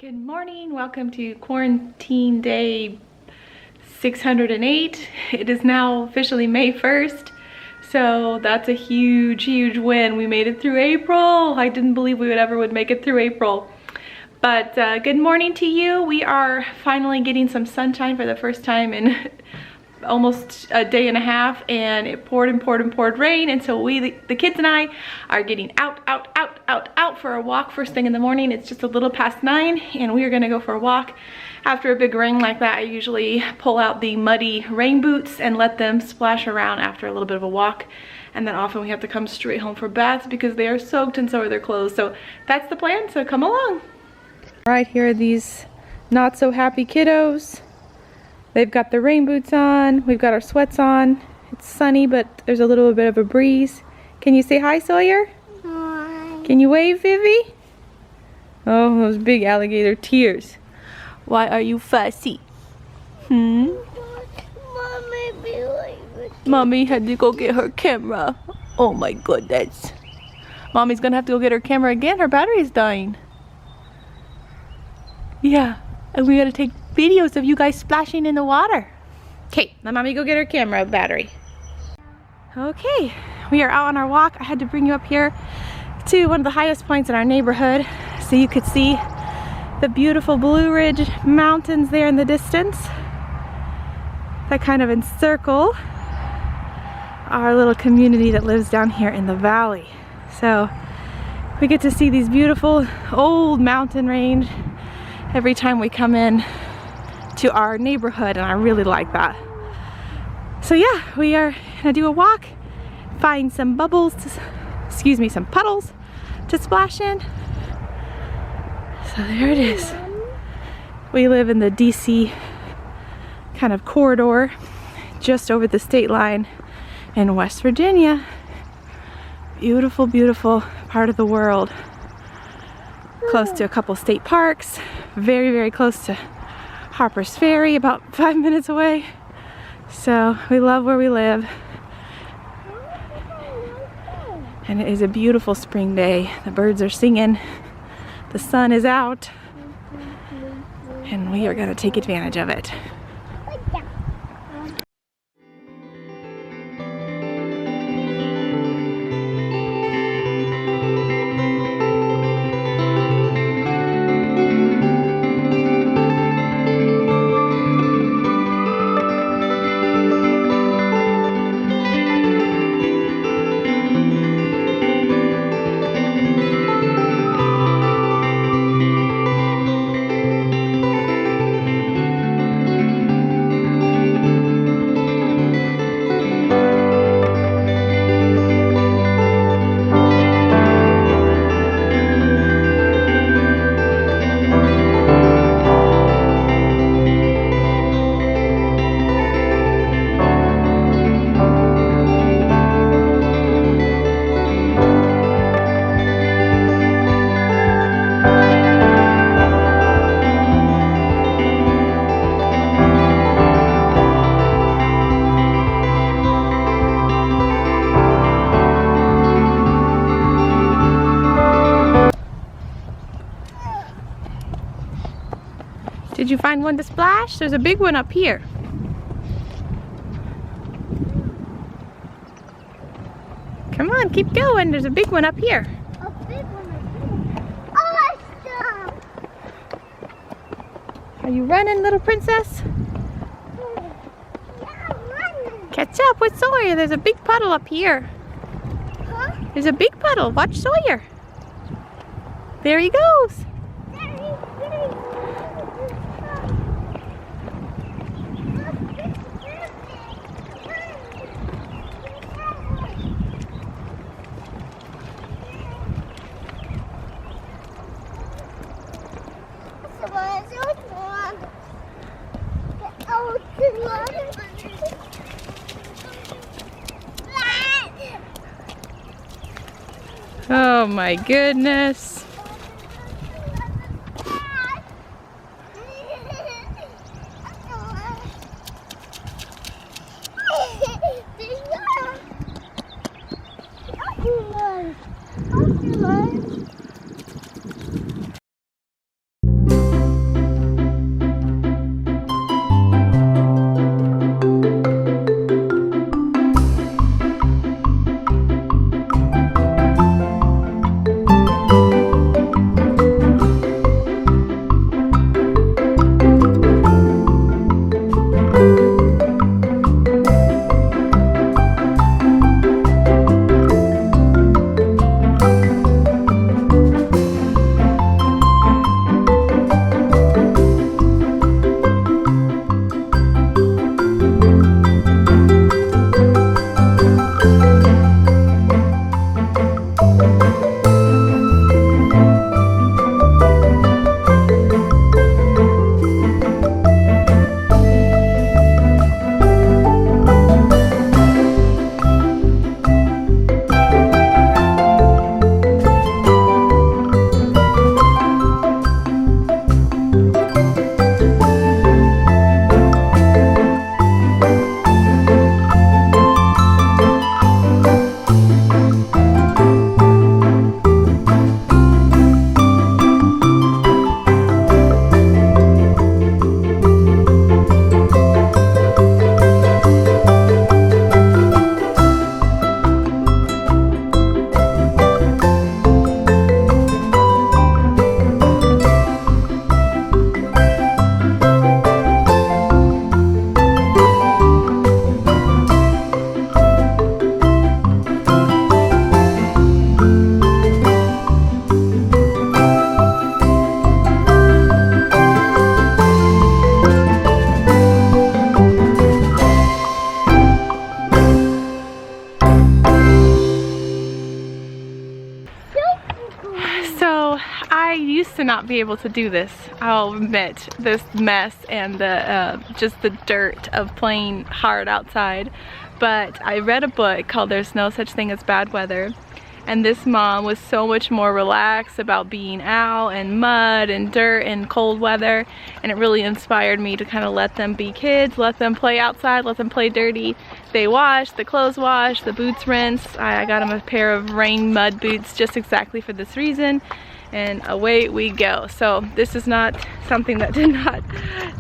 Good morning, welcome to quarantine day 608. It is now officially May 1st, so that's a huge win. We made it through April. I didn't believe we would make it through April. But good morning to you. We are finally getting some sunshine for the first time in almost a day and a half, and it poured and poured rain, and so the kids and I are getting out for a walk first thing in the morning. It's just a little past 9 and we are gonna go for a walk. After a big rain like that, I usually pull out the muddy rain boots and let them splash around after a little bit of a walk, and then often we have to come straight home for baths because they are soaked and so are their clothes. So that's the plan, so come along. Right here are these not so happy kiddos. They've got the rain boots on, we've got our sweats on. It's sunny, but there's a little bit of a breeze. Can you say hi, Sawyer? Hi. Can you wave, Vivi? Oh, those big alligator tears. Why are you fussy? Mommy, Mommy had to go get her camera. Oh my goodness. Mommy's gonna have to go get her camera again. Her battery's dying. Yeah, and we gotta take videos of you guys splashing in the water. Okay, let Mommy go get her camera battery. Okay, we are out on our walk. I had to bring you up here to one of the highest points in our neighborhood so you could see the beautiful Blue Ridge Mountains there in the distance that kind of encircle our little community that lives down here in the valley. So we get to see these beautiful old mountain range every time we come in to our neighborhood, and I really like that. So yeah, we are gonna do a walk, find some some puddles to splash in. So there it is. We live in the DC kind of corridor, just over the state line in West Virginia. Beautiful, beautiful part of the world. Close to a couple state parks, very close to Harper's Ferry, about 5 minutes away. So we love where we live. And it is a beautiful spring day. The birds are singing, the sun is out, and we are gonna take advantage of it. Did you find one to splash? There's a big one up here. Come on, keep going. There's a big one up here. A big one. Awesome! Are you running, little princess? Yeah, running. Catch up with Sawyer. There's a big puddle up here. Huh? There's a big puddle. Watch Sawyer. There he goes. Oh my goodness. So I used to not be able to do this. I'll admit, this mess and the just the dirt of playing hard outside. But I read a book called There's No Such Thing as Bad Weather. And this mom was so much more relaxed about being out and mud and dirt and cold weather. And it really inspired me to kind of let them be kids, let them play outside, let them play dirty. They wash, the clothes wash, the boots rinse. I got them a pair of rain mud boots just exactly for this reason. And away we go. So this is not something that did not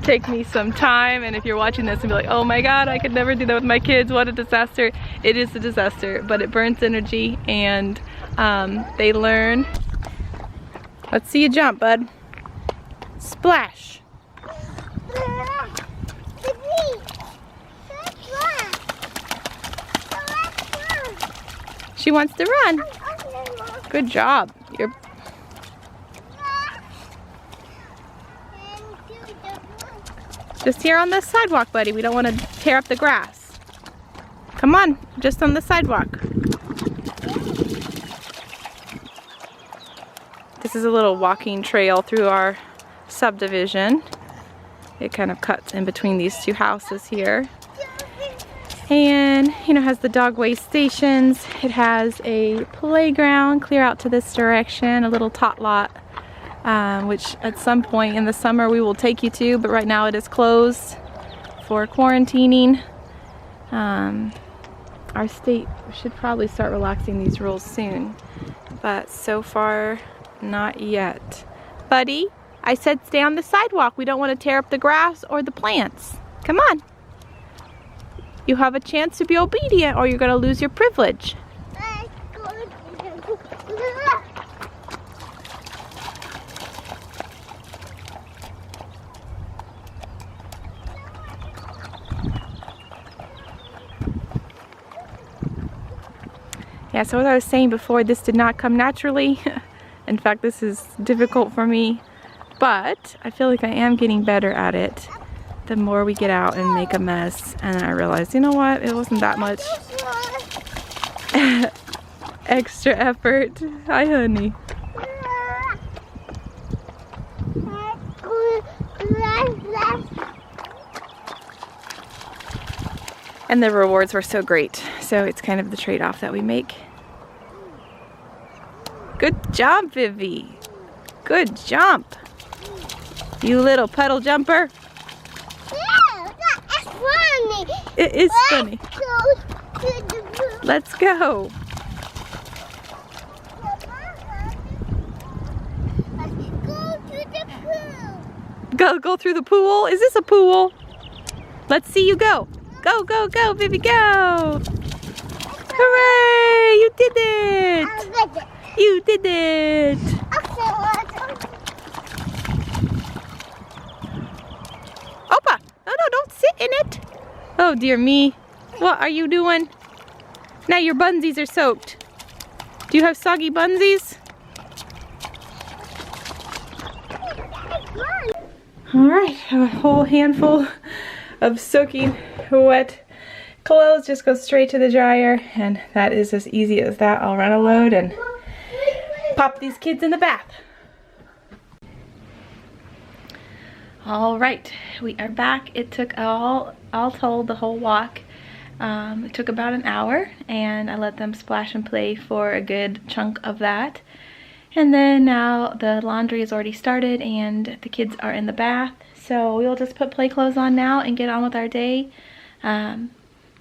take me some time. And if you're watching this and be like, oh my God, I could never do that with my kids, what a disaster. It is a disaster, but it burns energy and they learn. Let's see you jump, bud. Splash. She wants to run. Good job. You're just here on the sidewalk, buddy. We don't want to tear up the grass. Come on, just on the sidewalk. This is a little walking trail through our subdivision. It kind of cuts in between these two houses here. And, you know, has the dog waste stations. It has a playground clear out to this direction, a little tot lot. Which at some point in the summer we will take you to, but right now it is closed for quarantining. Our state should probably start relaxing these rules soon, but so far not yet. Buddy, I said stay on the sidewalk. We don't want to tear up the grass or the plants. Come on. You have a chance to be obedient or you're going to lose your privilege. Yeah, so as I was saying before, this did not come naturally. In fact, this is difficult for me, but I feel like I am getting better at it the more we get out and make a mess. And I realized, you know what, it wasn't that much extra effort. Hi, honey. And the rewards were so great. So it's kind of the trade-off that we make. Good job, Vivi. Good jump. You little puddle jumper. Yeah, that's funny. It is funny. Let's go. Go through the pool. Is this a pool? Let's see you go. Go, go, go, Vivi, go. Hooray! You did it. You did it. Opa! No, don't sit in it. Oh, dear me. What are you doing? Now your bunsies are soaked. Do you have soggy bunsies? All right, a whole handful of soaking wet clothes just go straight to the dryer, and that is as easy as that. I'll run a load and pop these kids in the bath. All right, we are back. It took all told the whole walk. It took about an hour, and I let them splash and play for a good chunk of that. And then now the laundry is already started and the kids are in the bath. So we'll just put play clothes on now and get on with our day.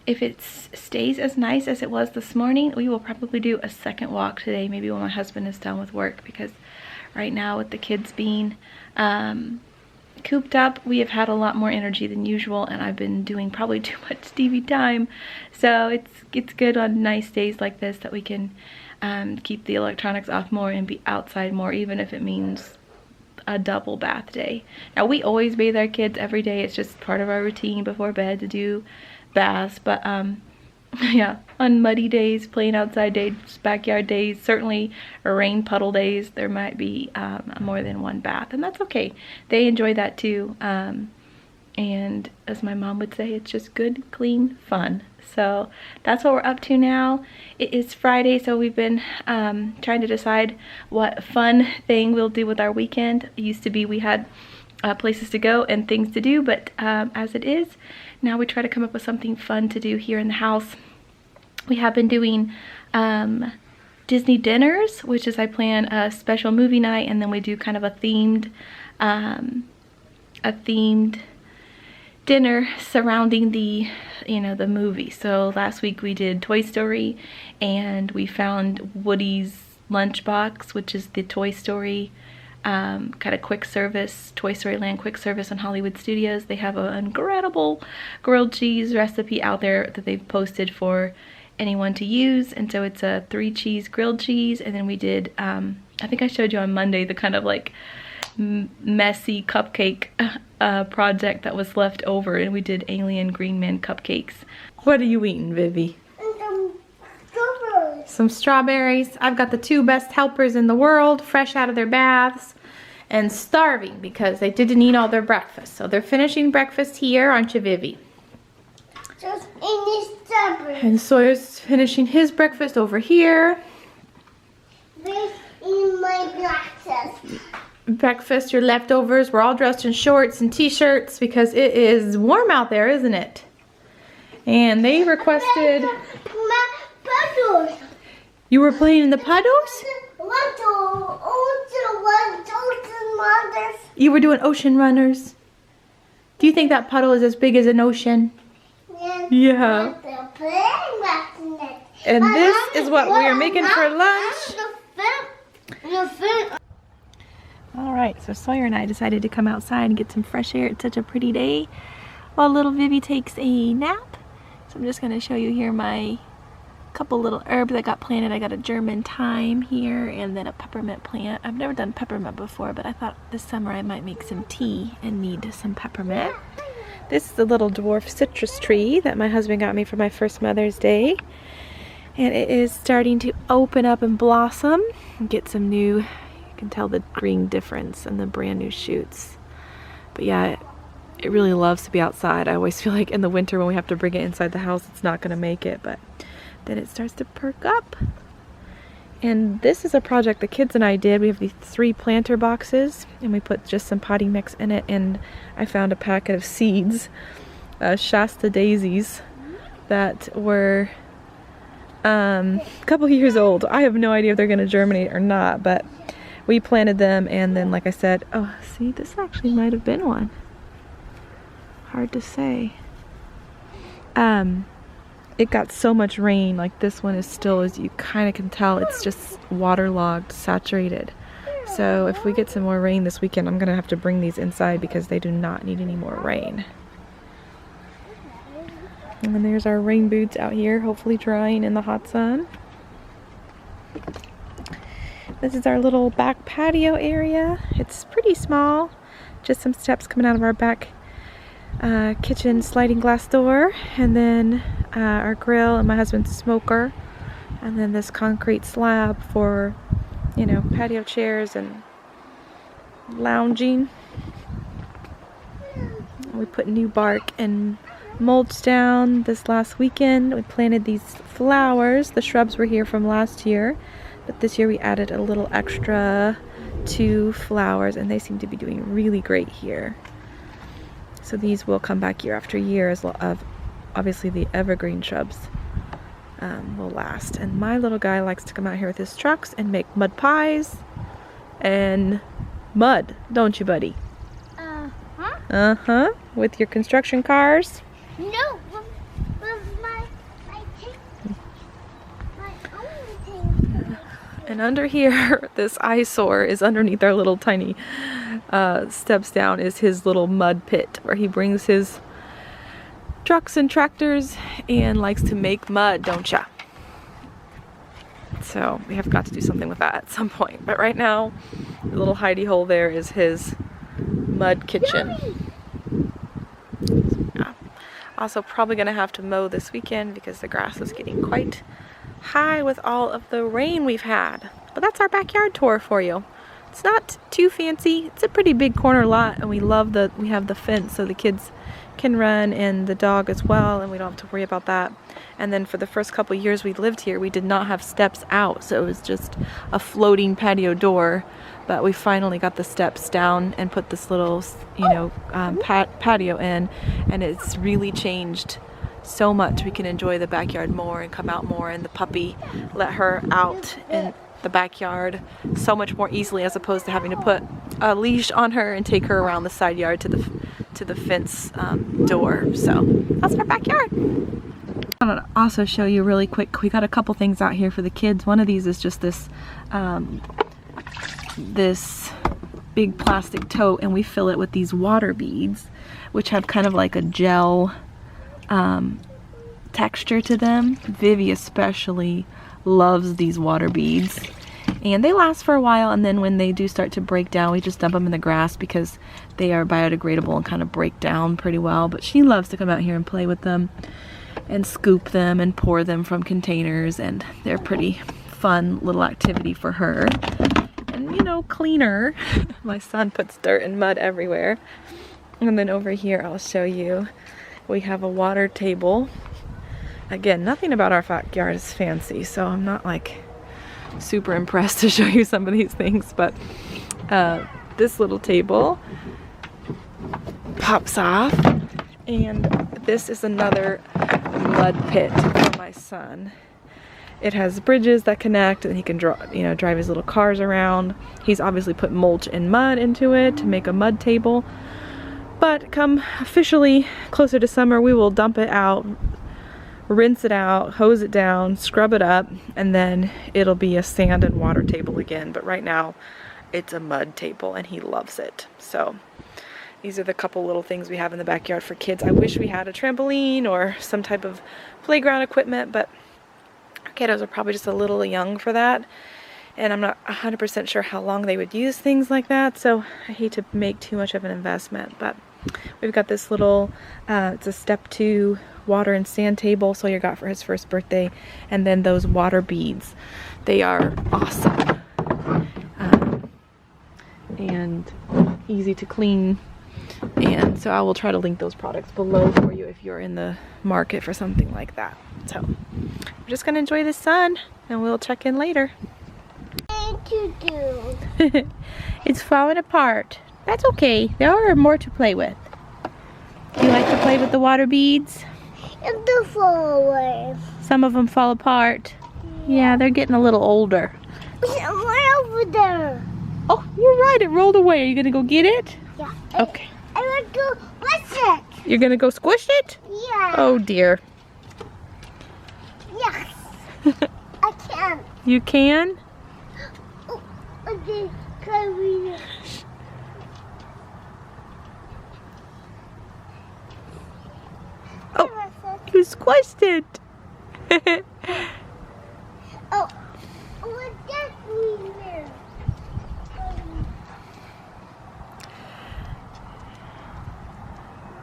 If it stays as nice as it was this morning, we will probably do a second walk today, maybe when my husband is done with work, because right now with the kids being cooped up, we have had a lot more energy than usual, and I've been doing probably too much TV time. So it's good on nice days like this that we can keep the electronics off more and be outside more, even if it means a double bath day. Now we always bathe our kids every day. It's just part of our routine before bed to do baths, but yeah, on muddy days, playing outside days, backyard days, certainly rain puddle days, there might be more than one bath, and that's okay. They enjoy that too, and as my mom would say, it's just good, clean fun. So that's what we're up to now. It is Friday, so we've been trying to decide what fun thing we'll do with our weekend. It used to be we had places to go and things to do, but as it is, now we try to come up with something fun to do here in the house. We have been doing Disney dinners, which is I plan a special movie night, and then we do kind of a themed dinner surrounding the the movie. So last week we did Toy Story, and we found Woody's Lunchbox, which is the Toy Story kind of quick service, Toy Story Land quick service on Hollywood Studios. They have an incredible grilled cheese recipe out there that they've posted for anyone to use, and so it's a 3-cheese grilled cheese. And then we did I think I showed you on Monday the kind of like messy cupcake project that was left over, and we did alien green man cupcakes. What are you eating, Vivi? Some strawberries. I've got the 2 best helpers in the world, fresh out of their baths and starving because they didn't eat all their breakfast. So they're finishing breakfast here, aren't you, Vivi? Just eating strawberries. And Sawyer's finishing his breakfast over here. Eating my breakfast. Breakfast, your leftovers. We're all dressed in shorts and t-shirts because it is warm out there, isn't it? And they requested... My puddles. You were playing in the puddles? You were doing ocean runners. Do you think that puddle is as big as an ocean? Yeah. And this is what we are making for lunch. Alright, so Sawyer and I decided to come outside and get some fresh air. It's such a pretty day while little Vivi takes a nap. So I'm just going to show you here my couple little herbs I got planted. I got a German thyme here and then a peppermint plant. I've never done peppermint before, but I thought this summer I might make some tea and need some peppermint. This is the little dwarf citrus tree that my husband got me for my first Mother's Day. And it is starting to open up and blossom and get some new, you can tell the green difference and the brand new shoots. But yeah, it really loves to be outside. I always feel like in the winter when we have to bring it inside the house, it's not going to make it, but then it starts to perk up. And this is a project the kids and I did. We have these 3 planter boxes, and we put just some potting mix in it, and I found a packet of seeds, Shasta daisies, that were a couple years old. I have no idea if they're going to germinate or not, but we planted them, and then like I said, oh, see, this actually might have been one. Hard to say. It got so much rain, like this one is still, as you kind of can tell, it's just waterlogged, saturated. So if we get some more rain this weekend, I'm gonna have to bring these inside because they do not need any more rain. And then there's our rain boots out here, hopefully drying in the hot sun. This is our little back patio area. It's pretty small, just some steps coming out of our back kitchen sliding glass door, and then our grill and my husband's smoker, and then this concrete slab for, you know, patio chairs and lounging. We put new bark and mulch down this last weekend. We planted these flowers. The shrubs were here from last year, but this year we added a little extra 2 flowers, and they seem to be doing really great here. So these will come back year after year, as well as obviously the evergreen shrubs will last. And my little guy likes to come out here with his trucks and make mud pies and mud, don't you, buddy? Uh-huh. Uh-huh. With your construction cars? No, with my own thing. And under here, this eyesore is underneath our little tiny steps down, is his little mud pit where he brings his trucks and tractors and likes to make mud, don't ya? So we have got to do something with that at some point. But right now, the little hidey hole there is his mud kitchen. Yeah. Also probably gonna have to mow this weekend because the grass is getting quite high with all of the rain we've had. But that's our backyard tour for you. It's not too fancy. It's a pretty big corner lot, and we have the fence so the kids can run and the dog as well, and we don't have to worry about that. And then for the first couple years we lived here, we did not have steps out, so it was just a floating patio door. But we finally got the steps down and put this little, you know, patio in, and it's really changed so much. We can enjoy the backyard more and come out more, and the puppy, let her out in the backyard so much more easily, as opposed to having to put a leash on her and take her around the side yard to the fence door. So that's our backyard. I want to also show you really quick, we got a couple things out here for the kids. One of these is just this this big plastic tote, and we fill it with these water beads, which have kind of like a gel texture to them. Vivi especially loves these water beads, and they last for a while, and then when they do start to break down, we just dump them in the grass because they are biodegradable and kind of break down pretty well. But she loves to come out here and play with them and scoop them and pour them from containers, and they're pretty fun little activity for her. And you know, cleaner. My son puts dirt and mud everywhere. And then over here I'll show you, we have a water table. Again, nothing about our backyard is fancy, so I'm not like super impressed to show you some of these things, but this little table pops off, and this is another mud pit for my son. It has bridges that connect, and he can drive his little cars around. He's obviously put mulch and mud into it to make a mud table, but come officially closer to summer, we will dump it out, rinse it out, hose it down, scrub it up, and then it'll be a sand and water table again. But right now it's a mud table, and he loves it. So these are the couple little things we have in the backyard for kids. I wish we had a trampoline or some type of playground equipment, but our kiddos are probably just a little young for that, and I'm not 100% sure how long they would use things like that, so I hate to make too much of an investment. But we've got this little it's a step 2 water and sand table Sawyer got for his first birthday, and then those water beads, they are awesome and easy to clean. And so I will try to link those products below for you if you're in the market for something like that. So we're just gonna enjoy the sun, and we'll check in later. It's falling apart. That's okay. There are more to play with. Do you like to play with the water beads? And the fall away. Some of them fall apart. Yeah, they're getting a little older. Right over there. Oh, you're right. It rolled away. Are you gonna go get it? Yeah. Okay. I want to squish it. You're gonna go squish it? Yeah. Oh dear. Yes. I can. You can? Oh, okay. Can we? Oh, you squished it. Oh, what does we do?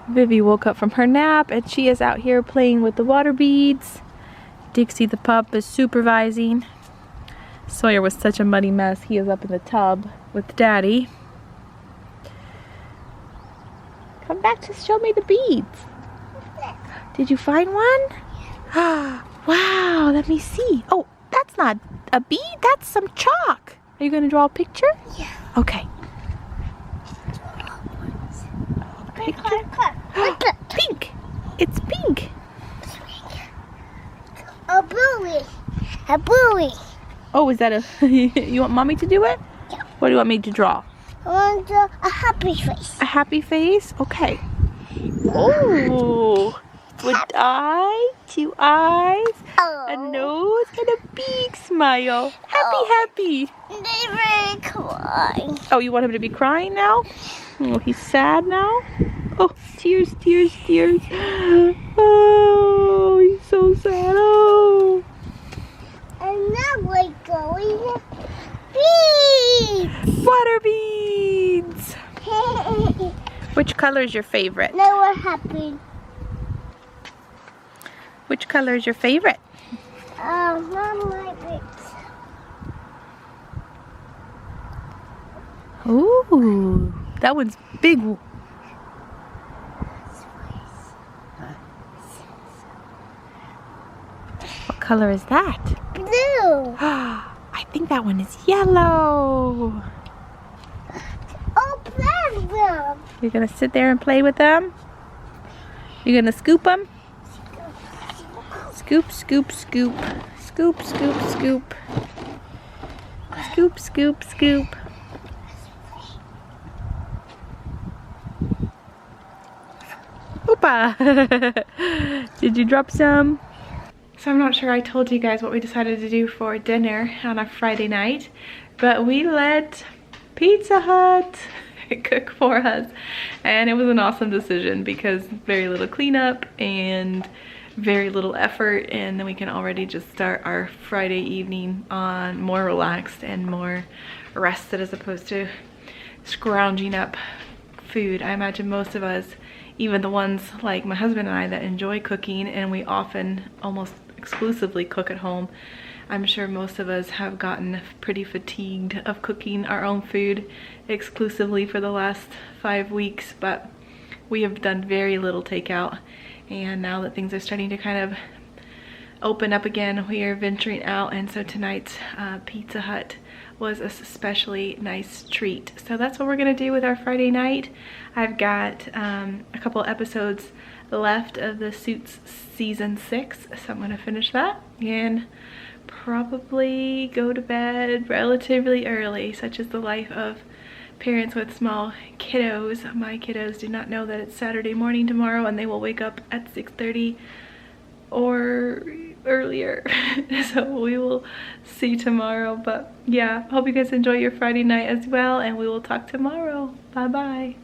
Vivi woke up from her nap, and she is out here playing with the water beads. Dixie the pup is supervising. Sawyer was such a muddy mess. He is up in the tub with Daddy. Come back to show me the beads. Did you find one? Wow, let me see. Oh, that's not a bead, that's some chalk. Are you gonna draw a picture? Yeah. Okay. Pink. It's pink. A buoy. A buoy. Oh, is that a... You want Mommy to do it? Yeah. What do you want me to draw? I want a happy face. A happy face? Okay. Oh, with eye, 2 eyes, a nose, and a big smile. Happy. They really cry. Oh, you want him to be crying now? Oh, he's sad now? Oh, tears. Oh, he's so sad. Oh. And now we're going beads. Water beads. Which color is your favorite? Now we're happy. Which color is your favorite? Mom like it. Ooh, that one's big. What color is that? Blue. I think that one is yellow. Oh, plant. You're gonna sit there and play with them? You're gonna scoop them? Scoop, scoop, scoop. Scoop, scoop, scoop. Scoop, scoop, scoop. Oopa! Did you drop some? So I'm not sure I told you guys what we decided to do for dinner on a Friday night, but we let Pizza Hut cook for us, and it was an awesome decision because very little cleanup and very little effort, and then we can already just start our Friday evening on more relaxed and more rested as opposed to scrounging up food. I imagine most of us, even the ones like my husband and I that enjoy cooking, and we often almost exclusively cook at home, I'm sure most of us have gotten pretty fatigued of cooking our own food exclusively for the last 5 weeks, but we have done very little takeout, and now that things are starting to kind of open up again, we are venturing out, and so tonight's Pizza Hut was a especially nice treat. So that's what we're gonna do with our Friday night. I've got a couple episodes left of the Suits season 6, so I'm gonna finish that and probably go to bed relatively early, such is the life of parents with small kiddos. My kiddos do not know that it's Saturday morning tomorrow, and they will wake up at 6:30 or earlier. So we will see tomorrow, but yeah, hope you guys enjoy your Friday night as well, and we will talk tomorrow. Bye bye.